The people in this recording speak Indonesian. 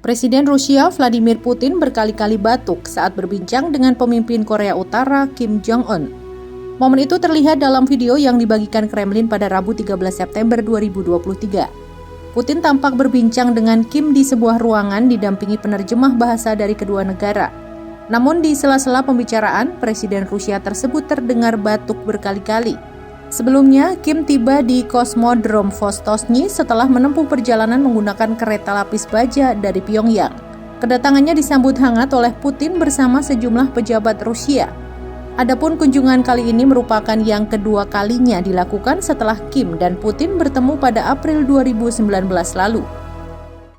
Presiden Rusia Vladimir Putin berkali-kali batuk saat berbincang dengan pemimpin Korea Utara Kim Jong-un. Momen itu terlihat dalam video yang dibagikan Kremlin pada Rabu 13 September 2023. Putin tampak berbincang dengan Kim di sebuah ruangan didampingi penerjemah bahasa dari kedua negara. Namun di sela-sela pembicaraan, Presiden Rusia tersebut terdengar batuk berkali-kali. Sebelumnya, Kim tiba di Kosmodrom Vostokny setelah menempuh perjalanan menggunakan kereta lapis baja dari Pyongyang. Kedatangannya disambut hangat oleh Putin bersama sejumlah pejabat Rusia. Adapun kunjungan kali ini merupakan yang kedua kalinya dilakukan setelah Kim dan Putin bertemu pada April 2019 lalu.